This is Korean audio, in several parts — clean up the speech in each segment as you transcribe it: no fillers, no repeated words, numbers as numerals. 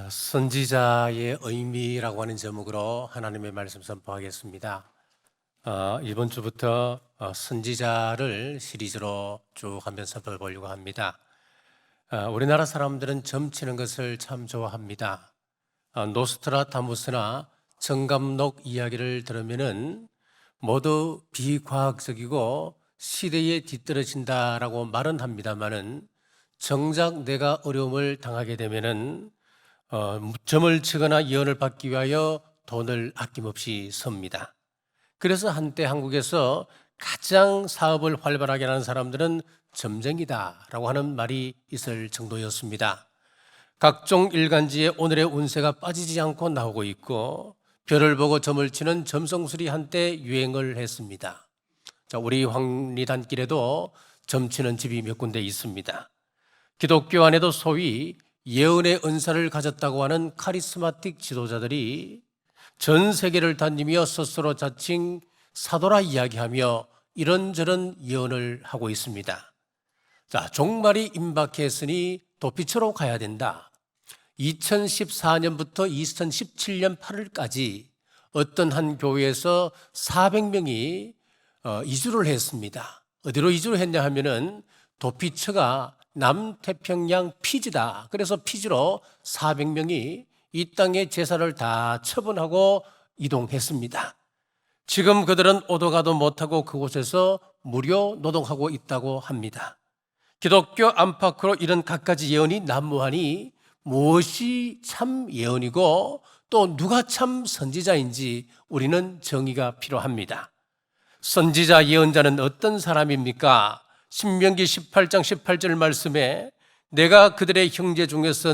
선지자의 의미라고 하는 제목으로 하나님의 말씀 선포하겠습니다. 이번 주부터 선지자를 시리즈로 쭉 한번 살펴보려고 합니다. 우리나라 사람들은 점치는 것을 참 좋아합니다. 노스트라다무스나 정감록 이야기를 들으면은 모두 비과학적이고 시대에 뒤떨어진다라고 말은 합니다만은 정작 내가 어려움을 당하게 되면은 점을 치거나 예언을 받기 위하여 돈을 아낌없이 섭니다. 그래서 한때 한국에서 가장 사업을 활발하게 하는 사람들은 점쟁이다라고 하는 말이 있을 정도였습니다. 각종 일간지에 오늘의 운세가 빠지지 않고 나오고 있고 별을 보고 점을 치는 점성술이 한때 유행을 했습니다. 우리 황리단길에도 점치는 집이 몇 군데 있습니다. 기독교 안에도 소위 예언의 은사를 가졌다고 하는 카리스마틱 지도자들이 전 세계를 다니며 스스로 자칭 사도라 이야기하며 이런저런 예언을 하고 있습니다. 종말이 임박했으니 도피처로 가야 된다. 2014년부터 2017년 8월까지 어떤 한 교회에서 400명이 이주를 했습니다. 어디로 이주를 했냐 하면은 도피처가 남태평양 피지다. 그래서 피지로 400명이 이 땅의 제사를 다 처분하고 이동했습니다. 지금 그들은 오도 가도 못하고 그곳에서 무료 노동하고 있다고 합니다. 기독교 안팎으로 이런 갖가지 예언이 난무하니 무엇이 참 예언이고 또 누가 참 선지자인지 우리는 정의가 필요합니다. 선지자 예언자는 어떤 사람입니까? 신명기 18장 18절 말씀에 내가 그들의 형제 중에서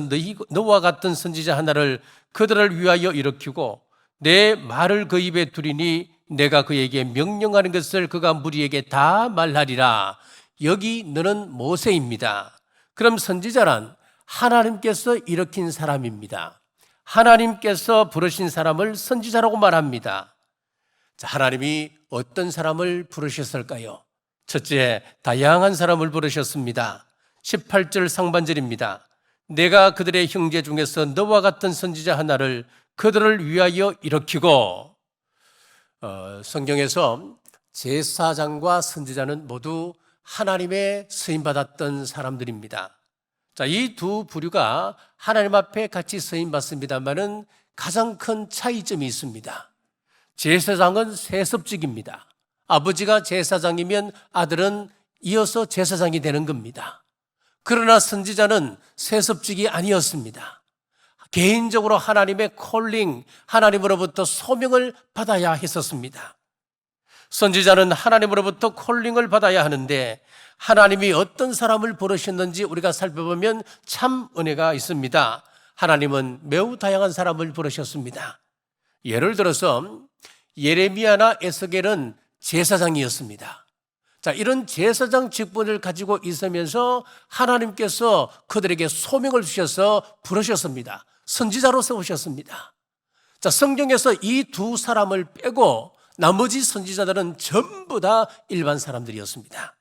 너와 같은 선지자 하나를 그들을 위하여 일으키고 내 말을 그 입에 두리니 내가 그에게 명령하는 것을 그가 무리에게 다 말하리라. 여기 너는 모세입니다. 그럼 선지자란 하나님께서 일으킨 사람입니다. 하나님께서 부르신 사람을 선지자라고 말합니다. 하나님이 어떤 사람을 부르셨을까요? 첫째, 다양한 사람을 부르셨습니다. 18절 상반절입니다. 내가 그들의 형제 중에서 너와 같은 선지자 하나를 그들을 위하여 일으키고, 성경에서 제사장과 선지자는 모두 하나님의 쓰임받았던 사람들입니다. 이 두 부류가 하나님 앞에 같이 쓰임받습니다만은 가장 큰 차이점이 있습니다. 제사장은 세습직입니다. 아버지가 제사장이면 아들은 이어서 제사장이 되는 겁니다. 그러나 선지자는 세습직이 아니었습니다. 개인적으로 하나님의 콜링, 하나님으로부터 소명을 받아야 했었습니다. 선지자는 하나님으로부터 콜링을 받아야 하는데 하나님이 어떤 사람을 부르셨는지 우리가 살펴보면 참 은혜가 있습니다. 하나님은 매우 다양한 사람을 부르셨습니다. 예를 들어서 예레미야나 에스겔은 제사장이었습니다. 이런 제사장 직분을 가지고 있으면서 하나님께서 그들에게 소명을 주셔서 부르셨습니다. 선지자로 세우셨습니다. 성경에서 이 두 사람을 빼고 나머지 선지자들은 전부 다 일반 사람들이었습니다.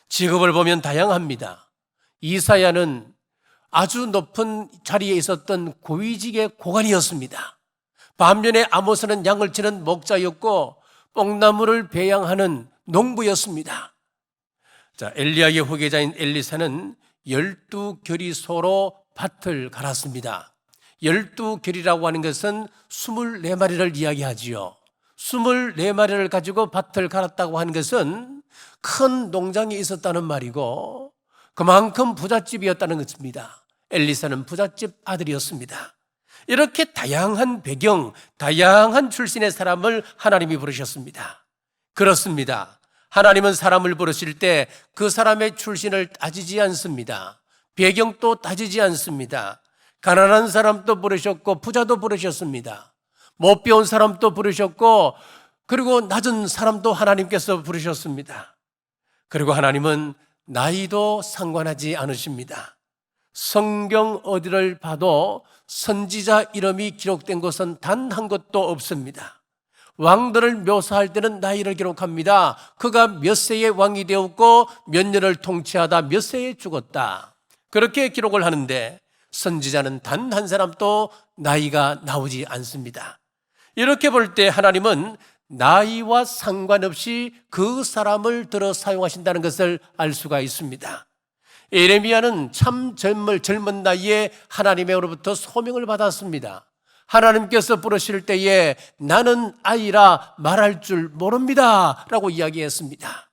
직업을 보면 다양합니다. 이사야는 아주 높은 자리에 있었던 고위직의 고관이었습니다. 반면에 아모스는 양을 치는 목자였고 뽕나무를 배양하는 농부였습니다. 엘리야의 후계자인 엘리사는 12겨리소로 밭을 갈았습니다. 12겨리라고 하는 것은 24마리를 이야기하지요. 24마리를 가지고 밭을 갈았다고 하는 것은 큰 농장이 있었다는 말이고 그만큼 부잣집이었다는 것입니다. 엘리사는 부잣집 아들이었습니다. 이렇게 다양한 배경, 다양한 출신의 사람을 하나님이 부르셨습니다. 그렇습니다. 하나님은 사람을 부르실 때 그 사람의 출신을 따지지 않습니다. 배경도 따지지 않습니다. 가난한 사람도 부르셨고 부자도 부르셨습니다. 못 배운 사람도 부르셨고 그리고 낮은 사람도 하나님께서 부르셨습니다. 그리고 하나님은 나이도 상관하지 않으십니다. 성경 어디를 봐도 선지자 이름이 기록된 것은 단 한 곳도 없습니다. 왕들을 묘사할 때는 나이를 기록합니다. 그가 몇 세의 왕이 되었고 몇 년을 통치하다 몇 세에 죽었다. 그렇게 기록을 하는데 선지자는 단 한 사람도 나이가 나오지 않습니다. 이렇게 볼 때 하나님은 나이와 상관없이 그 사람을 들어 사용하신다는 것을 알 수가 있습니다. 예레미야는 참 젊은 나이에 하나님으로부터 소명을 받았습니다. 하나님께서 부르실 때에 나는 아이라 말할 줄 모릅니다 라고 이야기했습니다.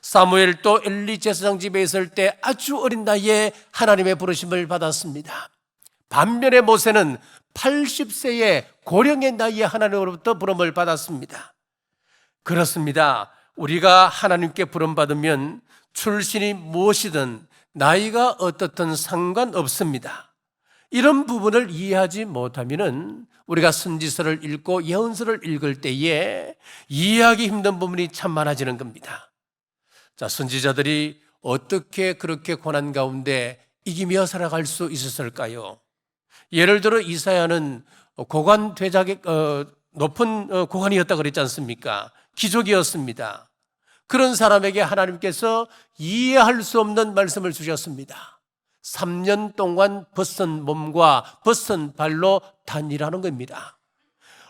사무엘도 엘리 제사장 집에 있을 때 아주 어린 나이에 하나님의 부르심을 받았습니다. 반면에 모세는 80세의 고령의 나이에 하나님으로부터 부름을 받았습니다. 그렇습니다. 우리가 하나님께 부름받으면 출신이 무엇이든 나이가 어떻든 상관없습니다. 이런 부분을 이해하지 못하면 우리가 선지서를 읽고 예언서를 읽을 때에 이해하기 힘든 부분이 참 많아지는 겁니다. 자, 선지자들이 어떻게 그렇게 고난 가운데 이기며 살아갈 수 있었을까요? 예를 들어 이사야는 고관 퇴작의 높은 고관이었다 그랬지 않습니까? 기족이었습니다. 그런 사람에게 하나님께서 이해할 수 없는 말씀을 주셨습니다. 3년 동안 벗은 몸과 벗은 발로 다니라는 겁니다.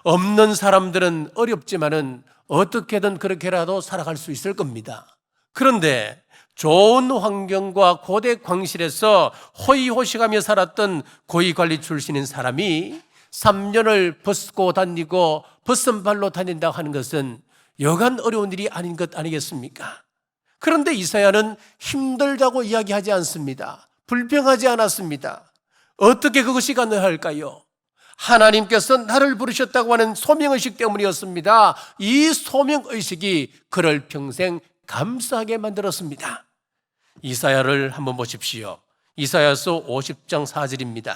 없는 사람들은 어렵지만은 어떻게든 그렇게라도 살아갈 수 있을 겁니다. 그런데 좋은 환경과 고대 광실에서 호의호식하며 살았던 고위관리 출신인 사람이 3년을 벗고 다니고 벗은 발로 다닌다고 하는 것은 여간 어려운 일이 아닌 것 아니겠습니까? 그런데 이사야는 힘들다고 이야기하지 않습니다. 불평하지 않았습니다. 어떻게 그것이 가능할까요? 하나님께서 나를 부르셨다고 하는 소명의식 때문이었습니다. 이 소명의식이 그를 평생 감사하게 만들었습니다. 이사야를 한번 보십시오. 이사야서 50장 4절입니다.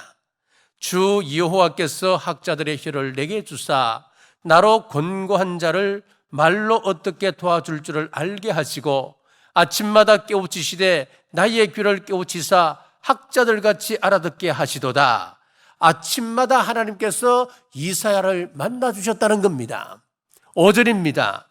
주 여호와께서 학자들의 혀를 내게 주사 나로 권고한 자를 말로 어떻게 도와줄 줄을 알게 하시고 아침마다 깨우치시되 나의 귀를 깨우치사 학자들같이 알아듣게 하시도다. 아침마다 하나님께서 이사야를 만나주셨다는 겁니다. 5절입니다.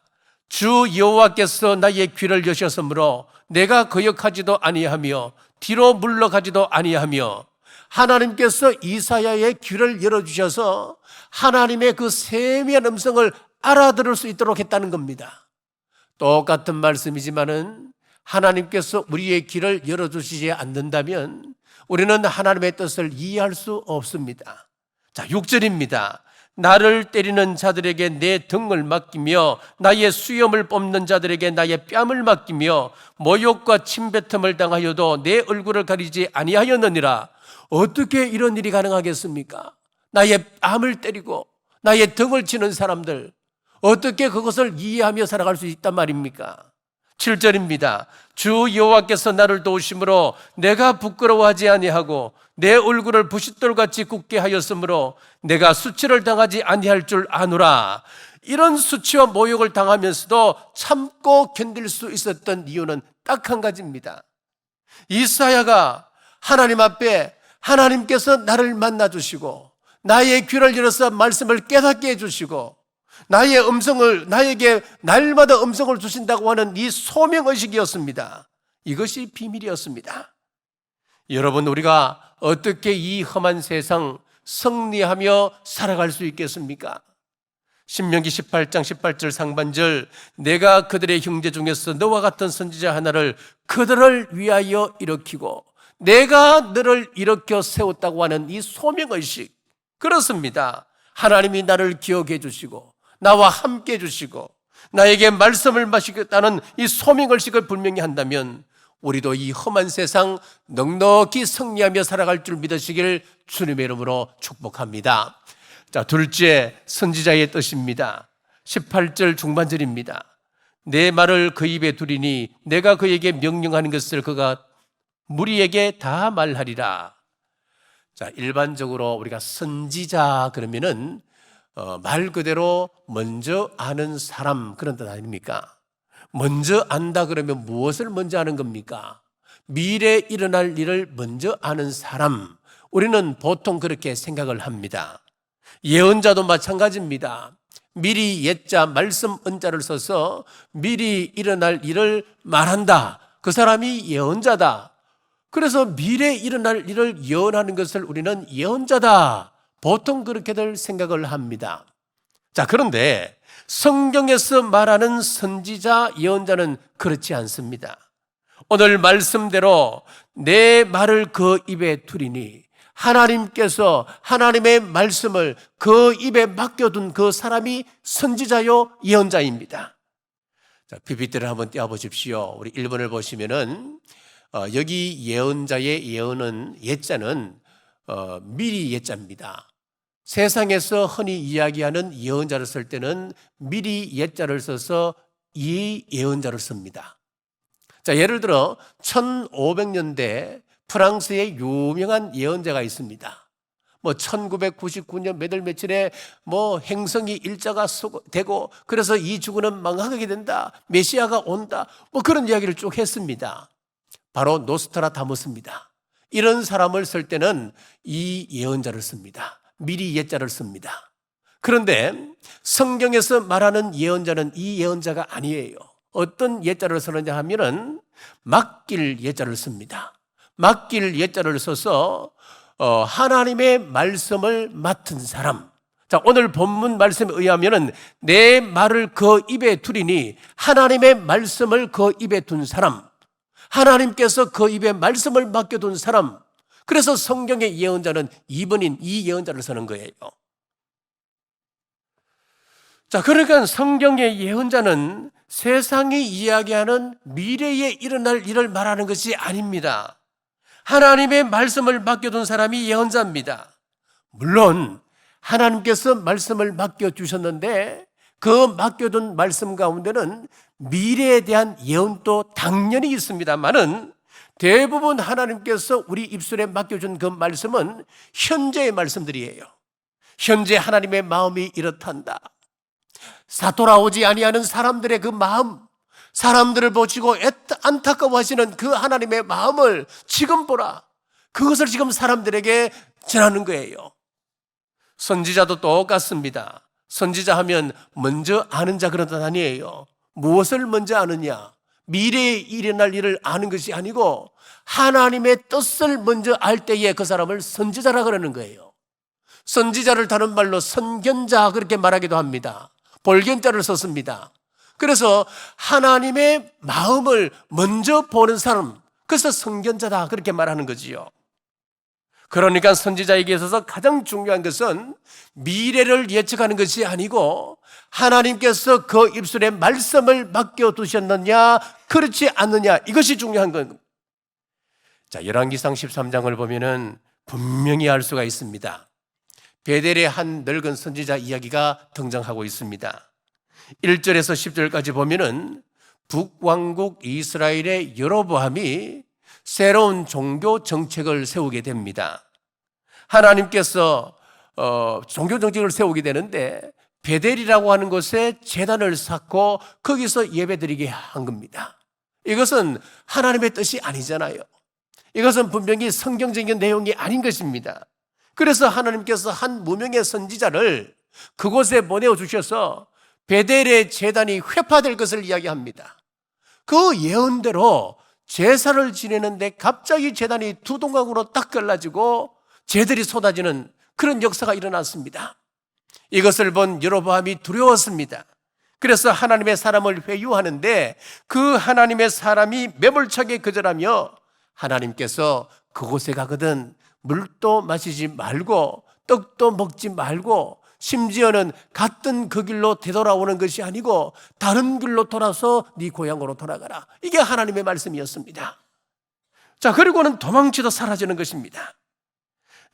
주 여호와께서 나의 귀를 여셨으므로 내가 거역하지도 아니하며 뒤로 물러가지도 아니하며 하나님께서 이사야의 귀를 열어주셔서 하나님의 그 세미한 음성을 알아들을 수 있도록 했다는 겁니다. 똑같은 말씀이지만은 하나님께서 우리의 귀를 열어주시지 않는다면 우리는 하나님의 뜻을 이해할 수 없습니다. 자, 6절입니다. 나를 때리는 자들에게 내 등을 맡기며 나의 수염을 뽑는 자들에게 나의 뺨을 맡기며 모욕과 침뱉음을 당하여도 내 얼굴을 가리지 아니하였느니라. 어떻게 이런 일이 가능하겠습니까? 나의 뺨을 때리고 나의 등을 치는 사람들, 어떻게 그것을 이해하며 살아갈 수 있단 말입니까? 7절입니다. 주 여호와께서 나를 도우심으로 내가 부끄러워하지 아니하고 내 얼굴을 부싯돌같이 굳게 하였으므로 내가 수치를 당하지 아니할 줄 아노라. 이런 수치와 모욕을 당하면서도 참고 견딜 수 있었던 이유는 딱 한 가지입니다. 이사야가 하나님 앞에 하나님께서 나를 만나주시고 나의 귀를 열어서 말씀을 깨닫게 해주시고 나의 음성을, 나에게 날마다 음성을 주신다고 하는 이 소명의식이었습니다. 이것이 비밀이었습니다. 여러분, 우리가 어떻게 이 험한 세상 승리하며 살아갈 수 있겠습니까? 신명기 18장 18절 상반절, 내가 그들의 형제 중에서 너와 같은 선지자 하나를 그들을 위하여 일으키고 내가 너를 일으켜 세웠다고 하는 이 소명의식, 그렇습니다. 하나님이 나를 기억해 주시고 나와 함께 해주시고 나에게 말씀을 마시겠다는 이 소명의식을 분명히 한다면 우리도 이 험한 세상 넉넉히 승리하며 살아갈 줄 믿으시길 주님의 이름으로 축복합니다. 자, 둘째, 선지자의 뜻입니다. 18절 중반절입니다. 내 말을 그 입에 두리니 내가 그에게 명령하는 것을 그가 무리에게 다 말하리라. 자, 일반적으로 우리가 선지자 그러면은 말 그대로 먼저 아는 사람, 그런 뜻 아닙니까? 먼저 안다 그러면 무엇을 먼저 아는 겁니까? 미래에 일어날 일을 먼저 아는 사람, 우리는 보통 그렇게 생각을 합니다. 예언자도 마찬가지입니다. 미리 예자, 말씀 은자를 써서 미리 일어날 일을 말한다. 그 사람이 예언자다. 그래서 미래에 일어날 일을 예언하는 것을 우리는 예언자다, 보통 그렇게들 생각을 합니다. 자, 그런데 성경에서 말하는 선지자, 예언자는 그렇지 않습니다. 오늘 말씀대로 내 말을 그 입에 두리니, 하나님께서 하나님의 말씀을 그 입에 맡겨둔 그 사람이 선지자요 예언자입니다. 자, PPT를 한번 띄워보십시오. 우리 1번을 보시면은 여기 예언자의 예언은, 예자는 미리 예자입니다. 세상에서 흔히 이야기하는 예언자를 쓸 때는 미리 예자를 써서 이 예언자를 씁니다. 자, 예를 들어 1500년대 프랑스의 유명한 예언자가 있습니다. 1999년 몇월 며칠에 행성이 일자가 되고, 그래서 이 지구는 망하게 된다, 메시아가 온다, 그런 이야기를 쭉 했습니다. 바로 노스트라다무스입니다. 이런 사람을 쓸 때는 이 예언자를 씁니다. 미리 예자를 씁니다. 그런데 성경에서 말하는 예언자는 이 예언자가 아니에요. 어떤 예자를 쓰느냐 하면은 맡길 예자를 씁니다. 맡길 예자를 써서 하나님의 말씀을 맡은 사람. 자, 오늘 본문 말씀에 의하면은 내 말을 그 입에 두리니, 하나님의 말씀을 그 입에 둔 사람, 하나님께서 그 입에 말씀을 맡겨둔 사람. 그래서 성경의 예언자는 2번인 이 예언자를 쓰는 거예요. 자, 그러니까 성경의 예언자는 세상이 이야기하는 미래에 일어날 일을 말하는 것이 아닙니다. 하나님의 말씀을 맡겨둔 사람이 예언자입니다. 물론 하나님께서 말씀을 맡겨주셨는데 그 맡겨둔 말씀 가운데는 미래에 대한 예언도 당연히 있습니다만은, 대부분 하나님께서 우리 입술에 맡겨준 그 말씀은 현재의 말씀들이에요. 현재 하나님의 마음이 이렇단다. 돌아오지 아니하는 사람들의 그 마음, 사람들을 보시고 안타까워하시는 그 하나님의 마음을 지금 보라. 그것을 지금 사람들에게 전하는 거예요. 선지자도 똑같습니다. 선지자 하면 먼저 아는 자, 그런 뜻 아니에요. 무엇을 먼저 아느냐? 미래에 일어날 일을 아는 것이 아니고 하나님의 뜻을 먼저 알 때에 그 사람을 선지자라 그러는 거예요. 선지자를 다른 말로 선견자, 그렇게 말하기도 합니다. 볼견자를 썼습니다. 그래서 하나님의 마음을 먼저 보는 사람, 그래서 선견자다, 그렇게 말하는 거지요. 그러니까 선지자에게 있어서 가장 중요한 것은 미래를 예측하는 것이 아니고 하나님께서 그 입술에 말씀을 맡겨두셨느냐, 그렇지 않느냐, 이것이 중요한 겁니다. 자, 열왕기상 13장을 보면은 분명히 알 수가 있습니다. 베델의 한 늙은 선지자 이야기가 등장하고 있습니다. 1절에서 10절까지 보면은 북왕국 이스라엘의 여로보암이 새로운 종교 정책을 세우게 됩니다. 하나님께서 종교 정책을 세우게 되는데 베델이라고 하는 곳에 제단을 쌓고 거기서 예배드리게 한 겁니다. 이것은 하나님의 뜻이 아니잖아요. 이것은 분명히 성경적인 내용이 아닌 것입니다. 그래서 하나님께서 한 무명의 선지자를 그곳에 보내주셔서 베델의 제단이 회파될 것을 이야기합니다. 그 예언대로 제사를 지내는데 갑자기 제단이 두 동강으로 딱 갈라지고 재들이 쏟아지는 그런 역사가 일어났습니다. 이것을 본 여로보암이 두려웠습니다. 그래서 하나님의 사람을 회유하는데 그 하나님의 사람이 매몰차게 거절하며 하나님께서 그곳에 가거든 물도 마시지 말고 떡도 먹지 말고 심지어는 갔던 그 길로 되돌아오는 것이 아니고 다른 길로 돌아서 네 고향으로 돌아가라. 이게 하나님의 말씀이었습니다. 자, 그리고는 도망치도 사라지는 것입니다.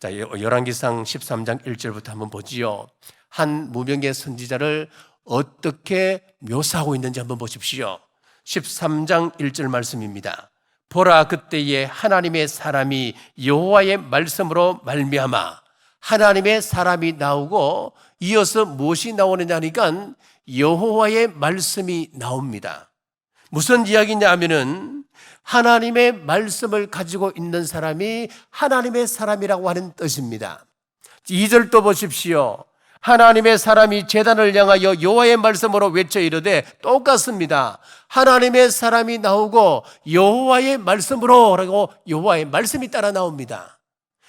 자, 열왕기상 13장 1절부터 한번 보지요. 한 무명의 선지자를 어떻게 묘사하고 있는지 한번 보십시오. 13장 1절 말씀입니다. 보라, 그때에 하나님의 사람이 여호와의 말씀으로 말미암아, 하나님의 사람이 나오고 이어서 무엇이 나오느냐 하니까 여호와의 말씀이 나옵니다. 무슨 이야기냐 하면은 하나님의 말씀을 가지고 있는 사람이 하나님의 사람이라고 하는 뜻입니다. 2절도 보십시오. 하나님의 사람이 제단을 향하여 여호와의 말씀으로 외쳐 이르되 똑같습니다. 하나님의 사람이 나오고 여호와의 말씀으로 라고 여호와의 말씀이 따라 나옵니다.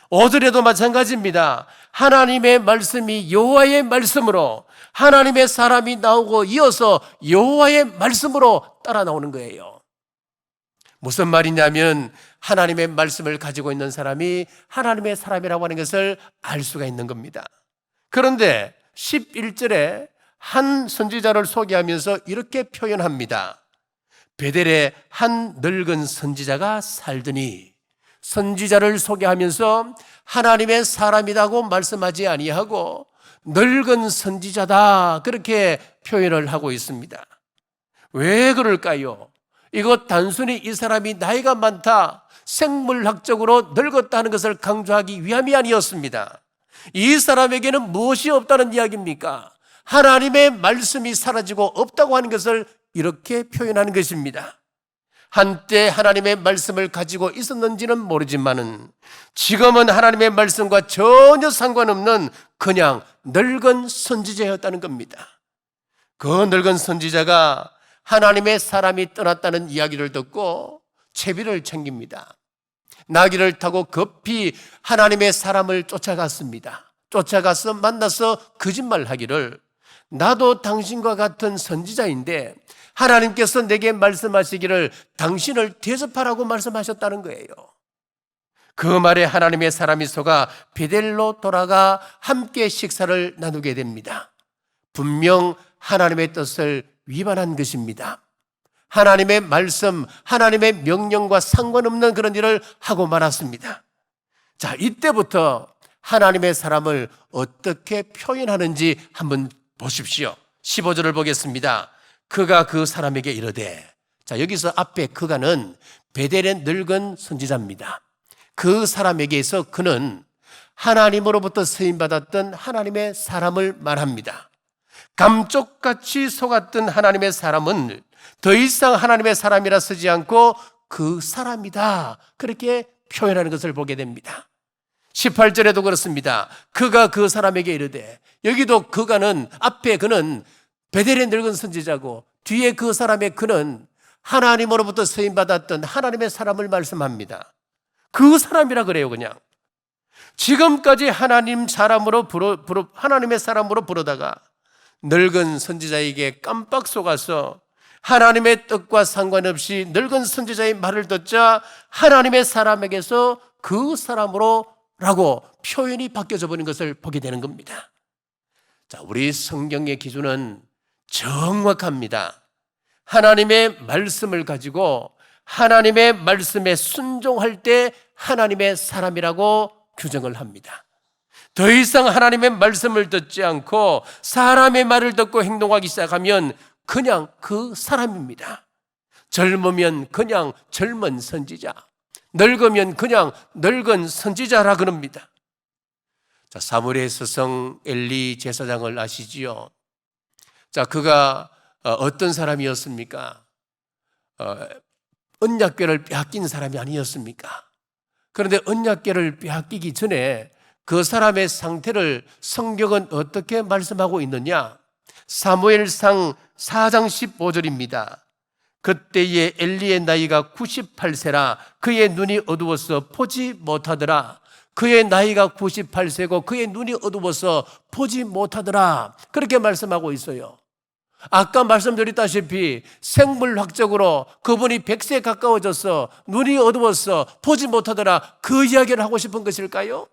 오늘에도 마찬가지입니다. 하나님의 말씀이 여호와의 말씀으로, 하나님의 사람이 나오고 이어서 여호와의 말씀으로 따라 나오는 거예요. 무슨 말이냐면 하나님의 말씀을 가지고 있는 사람이 하나님의 사람이라고 하는 것을 알 수가 있는 겁니다. 그런데 11절에 한 선지자를 소개하면서 이렇게 표현합니다. 베델에 한 늙은 선지자가 살더니, 선지자를 소개하면서 하나님의 사람이라고 말씀하지 아니하고 늙은 선지자다 그렇게 표현을 하고 있습니다. 왜 그럴까요? 이것 단순히 이 사람이 나이가 많다, 생물학적으로 늙었다는 것을 강조하기 위함이 아니었습니다. 이 사람에게는 무엇이 없다는 이야기입니까? 하나님의 말씀이 사라지고 없다고 하는 것을 이렇게 표현하는 것입니다. 한때 하나님의 말씀을 가지고 있었는지는 모르지만은 지금은 하나님의 말씀과 전혀 상관없는 그냥 늙은 선지자였다는 겁니다. 그 늙은 선지자가 하나님의 사람이 떠났다는 이야기를 듣고 채비를 챙깁니다. 나귀를 타고 급히 하나님의 사람을 쫓아갔습니다. 쫓아가서 만나서 거짓말하기를, 나도 당신과 같은 선지자인데 하나님께서 내게 말씀하시기를 당신을 대접하라고 말씀하셨다는 거예요. 그 말에 하나님의 사람이 속아 베델로 돌아가 함께 식사를 나누게 됩니다. 분명 하나님의 뜻을 위반한 것입니다. 하나님의 말씀, 하나님의 명령과 상관없는 그런 일을 하고 말았습니다. 자, 이때부터 하나님의 사람을 어떻게 표현하는지 한번 보십시오. 15절을 보겠습니다. 그가 그 사람에게 이르되, 자, 여기서 앞에 그가는 베델의 늙은 선지자입니다. 그 사람에게서 그는 하나님으로부터 쓰임받았던 하나님의 사람을 말합니다. 감쪽같이 속았던 하나님의 사람은 더 이상 하나님의 사람이라 쓰지 않고 그 사람이다 그렇게 표현하는 것을 보게 됩니다. 18절에도 그렇습니다. 그가 그 사람에게 이르되, 여기도 그가는, 앞에 그는 베델의 늙은 선지자고 뒤에 그 사람의 그는 하나님으로부터 쓰임받았던 하나님의 사람을 말씀합니다. 그 사람이라 그래요. 그냥 지금까지 하나님의 사람으로 부르다가 늙은 선지자에게 깜빡 속아서 하나님의 뜻과 상관없이 늙은 선지자의 말을 듣자 하나님의 사람에게서 그 사람으로 라고 표현이 바뀌어져 버린 것을 보게 되는 겁니다. 자, 우리 성경의 기준은 정확합니다. 하나님의 말씀을 가지고 하나님의 말씀에 순종할 때 하나님의 사람이라고 규정을 합니다. 더 이상 하나님의 말씀을 듣지 않고 사람의 말을 듣고 행동하기 시작하면 그냥 그 사람입니다. 젊으면 그냥 젊은 선지자, 늙으면 그냥 늙은 선지자라 그럽니다. 자, 사무엘의 스승 엘리 제사장을 아시지요? 자, 그가 어떤 사람이었습니까? 언약궤를 빼앗긴 사람이 아니었습니까? 그런데 언약궤를 빼앗기기 전에 그 사람의 상태를 성경은 어떻게 말씀하고 있느냐? 사무엘상 4장 15절입니다. 그때에 엘리의 나이가 98세라 그의 눈이 어두워서 보지 못하더라. 그의 나이가 98세고 그의 눈이 어두워서 보지 못하더라. 그렇게 말씀하고 있어요. 아까 말씀드렸다시피 생물학적으로 그분이 100세에 가까워져서 눈이 어두워서 보지 못하더라, 그 이야기를 하고 싶은 것일까요?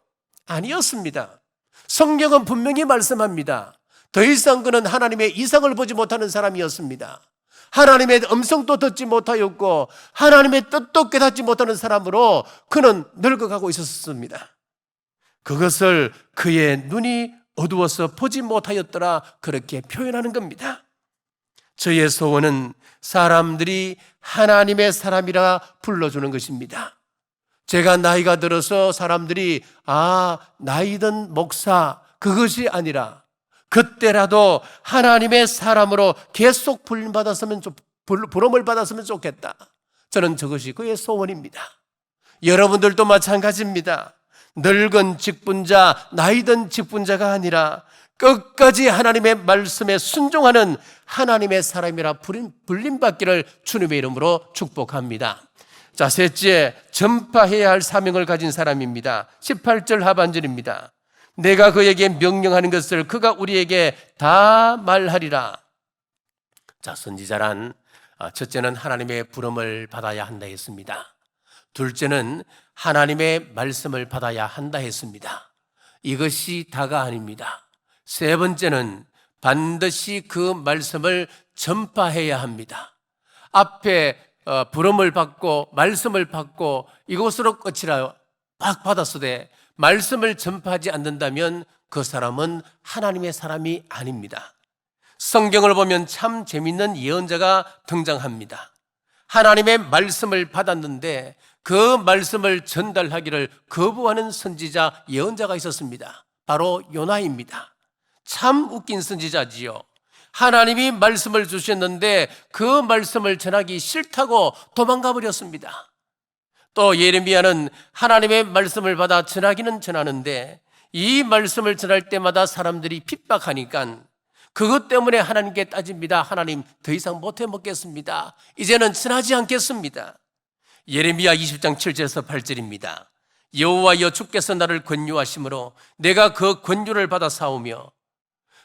아니었습니다. 성경은 분명히 말씀합니다. 더 이상 그는 하나님의 이상을 보지 못하는 사람이었습니다. 하나님의 음성도 듣지 못하였고 하나님의 뜻도 깨닫지 못하는 사람으로 그는 늙어가고 있었습니다. 그것을 그의 눈이 어두워서 보지 못하였더라 그렇게 표현하는 겁니다. 저의 소원은 사람들이 하나님의 사람이라 불러주는 것입니다. 제가 나이가 들어서 사람들이 나이든 목사, 그것이 아니라 그때라도 하나님의 사람으로 계속 부름을 받았으면 좋겠다. 저는 저것이 그의 소원입니다. 여러분들도 마찬가지입니다. 늙은 직분자, 나이든 직분자가 아니라 끝까지 하나님의 말씀에 순종하는 하나님의 사람이라 불림받기를 주님의 이름으로 축복합니다. 자, 셋째, 전파해야 할 사명을 가진 사람입니다. 18절 하반절입니다. 내가 그에게 명령하는 것을 그가 우리에게 다 말하리라. 자, 선지자란 첫째는 하나님의 부름을 받아야 한다 했습니다. 둘째는 하나님의 말씀을 받아야 한다 했습니다. 이것이 다가 아닙니다. 세 번째는 반드시 그 말씀을 전파해야 합니다. 앞에 부름을 받고 말씀을 받고 이것으로 끝이라 막 받았으되 말씀을 전파하지 않는다면 그 사람은 하나님의 사람이 아닙니다. 성경을 보면 참 재밌는 예언자가 등장합니다. 하나님의 말씀을 받았는데 그 말씀을 전달하기를 거부하는 선지자 예언자가 있었습니다. 바로 요나입니다. 참 웃긴 선지자지요. 하나님이 말씀을 주셨는데 그 말씀을 전하기 싫다고 도망가 버렸습니다. 또 예레미야는 하나님의 말씀을 받아 전하기는 전하는데 이 말씀을 전할 때마다 사람들이 핍박하니까 그것 때문에 하나님께 따집니다. 하나님, 더 이상 못해 먹겠습니다. 이제는 전하지 않겠습니다. 예레미야 20장 7절에서 8절입니다. 여호와여 주께서 나를 권유하심으로 내가 그 권유를 받아 싸우며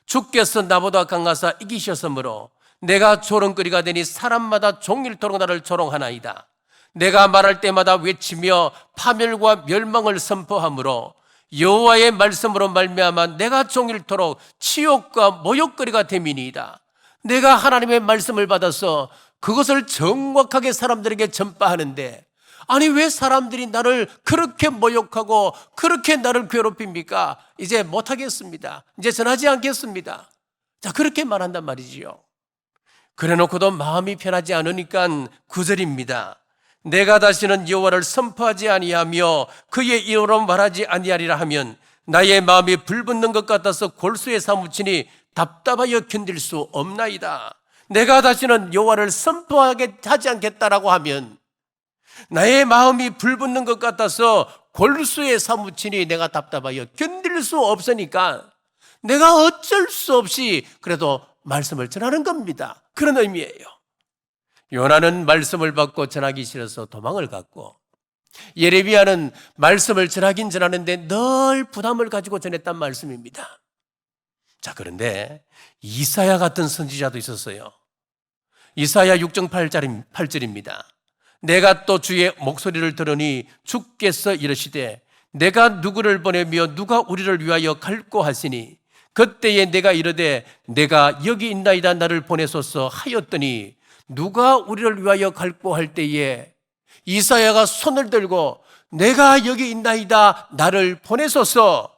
주께서 나보다 강하사 이기셨으므로 내가 조롱거리가 되니 사람마다 종일토록 나를 조롱하나이다. 내가 말할 때마다 외치며 파멸과 멸망을 선포하므로 여호와의 말씀으로 말미암아 내가 종일토록 치욕과 모욕거리가 됨이니이다. 내가 하나님의 말씀을 받아서 그것을 정확하게 사람들에게 전파하는데 아니 왜 사람들이 나를 그렇게 모욕하고 그렇게 나를 괴롭힙니까? 이제 못하겠습니다. 이제 전하지 않겠습니다. 자, 그렇게 말한단 말이지요. 그래놓고도 마음이 편하지 않으니까 9절입니다. 내가 다시는 여호와를 선포하지 아니하며 그의 이름으로 말하지 아니하리라 하면 나의 마음이 불붙는 것 같아서 골수에 사무치니 답답하여 견딜 수 없나이다. 내가 다시는 여호와를 선포하게 하지 않겠다라고 하면 나의 마음이 불붙는 것 같아서 골수에 사무치니 내가 답답하여 견딜 수 없으니까 내가 어쩔 수 없이 그래도 말씀을 전하는 겁니다. 그런 의미예요. 요나는 말씀을 받고 전하기 싫어서 도망을 갔고 예레미야는 말씀을 전하긴 전하는데 늘 부담을 가지고 전했단 말씀입니다. 자, 그런데 이사야 같은 선지자도 있었어요. 이사야 6장 8절입니다. 내가 또 주의 목소리를 들으니 주께서 이르시되 내가 누구를 보내며 누가 우리를 위하여 갈고 하시니 그때에 내가 이르되 내가 여기 있나이다 나를 보내소서 하였더니 누가 우리를 위하여 갈고 할 때에 이사야가 손을 들고 내가 여기 있나이다 나를 보내소서.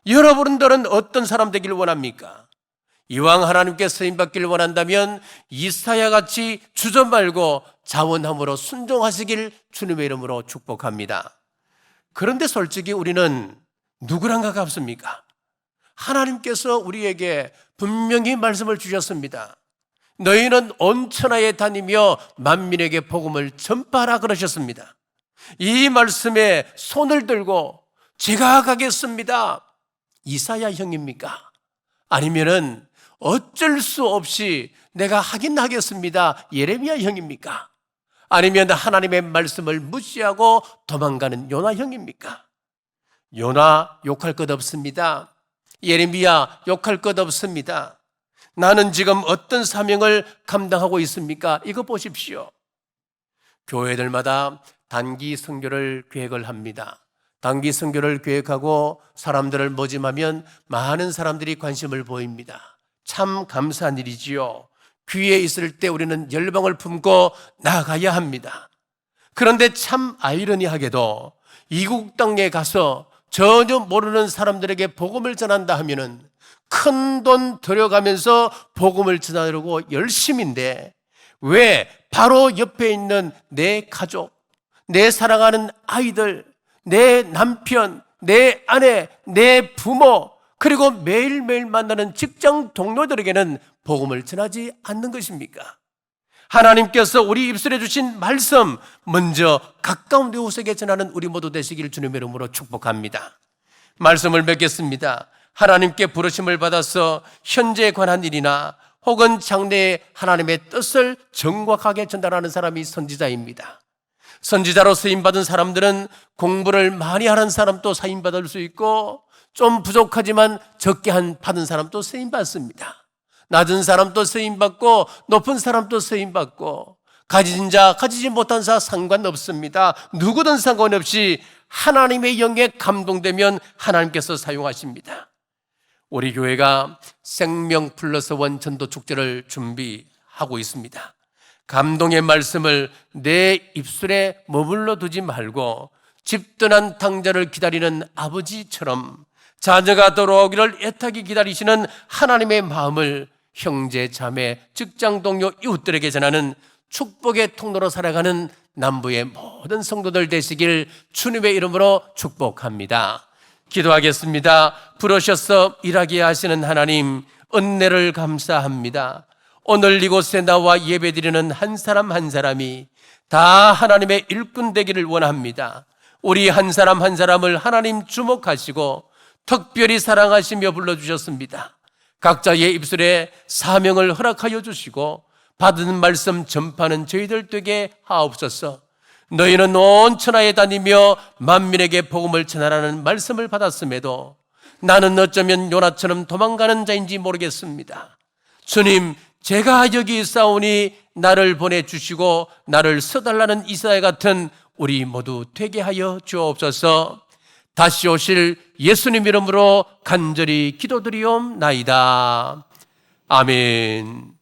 여러분들은 어떤 사람 되길 원합니까? 이왕 하나님께 쓰임받기를 원한다면 이사야같이 주저 말고 자원함으로 순종하시길 주님의 이름으로 축복합니다. 그런데 솔직히 우리는 누구랑 가깝습니까? 하나님께서 우리에게 분명히 말씀을 주셨습니다. 너희는 온 천하에 다니며 만민에게 복음을 전파하라 그러셨습니다. 이 말씀에 손을 들고 제가 가겠습니다. 이사야 형입니까? 아니면은 어쩔 수 없이 내가 하긴 하겠습니다. 예레미야 형입니까? 아니면 하나님의 말씀을 무시하고 도망가는 요나 형입니까? 요나 욕할 것 없습니다. 예레미야 욕할 것 없습니다. 나는 지금 어떤 사명을 감당하고 있습니까? 이거 보십시오. 교회들마다 단기 선교를 계획을 합니다. 단기 선교를 계획하고 사람들을 모집하면 많은 사람들이 관심을 보입니다. 참 감사한 일이지요. 귀에 있을 때 우리는 열망을 품고 나가야 합니다. 그런데 참 아이러니하게도 이국 땅에 가서 전혀 모르는 사람들에게 복음을 전한다 하면은 큰 돈 들여가면서 복음을 전하려고 열심인데 왜 바로 옆에 있는 내 가족, 내 사랑하는 아이들, 내 남편, 내 아내, 내 부모, 그리고 매일매일 만나는 직장 동료들에게는 복음을 전하지 않는 것입니까? 하나님께서 우리 입술에 주신 말씀 먼저 가까운 이웃에게 전하는 우리 모두 되시길 주님의 이름으로 축복합니다. 말씀을 맺겠습니다. 하나님께 부르심을 받아서 현재에 관한 일이나 혹은 장래에 하나님의 뜻을 정확하게 전달하는 사람이 선지자입니다. 선지자로 쓰임받은 사람들은 공부를 많이 하는 사람도 사임받을 수 있고, 좀 부족하지만 적게 받은 사람도 쓰임받습니다. 낮은 사람도 쓰임받고 높은 사람도 쓰임받고, 가진 자 가지지 못한 자 상관없습니다. 누구든 상관없이 하나님의 영에 감동되면 하나님께서 사용하십니다. 우리 교회가 생명 플러스 원 전도 축제를 준비하고 있습니다. 감동의 말씀을 내 입술에 머물러 두지 말고 집 떠난 당자를 기다리는 아버지처럼 자녀가 돌아오기를 애타게 기다리시는 하나님의 마음을 형제, 자매, 직장 동료, 이웃들에게 전하는 축복의 통로로 살아가는 남부의 모든 성도들 되시길 주님의 이름으로 축복합니다. 기도하겠습니다. 부르셔서 일하게 하시는 하나님, 은혜를 감사합니다. 오늘 이곳에 나와 예배드리는 한 사람 한 사람이 다 하나님의 일꾼 되기를 원합니다. 우리 한 사람 한 사람을 하나님 주목하시고 특별히 사랑하시며 불러주셨습니다. 각자의 입술에 사명을 허락하여 주시고 받은 말씀 전파는 저희들 되게 하옵소서. 너희는 온 천하에 다니며 만민에게 복음을 전하라는 말씀을 받았음에도 나는 어쩌면 요나처럼 도망가는 자인지 모르겠습니다. 주님, 제가 여기 있사오니 나를 보내주시고 나를 써달라는 이사야 같은 우리 모두 되게 하여 주옵소서. 다시 오실 예수님 이름으로 간절히 기도드리옵나이다. 아멘.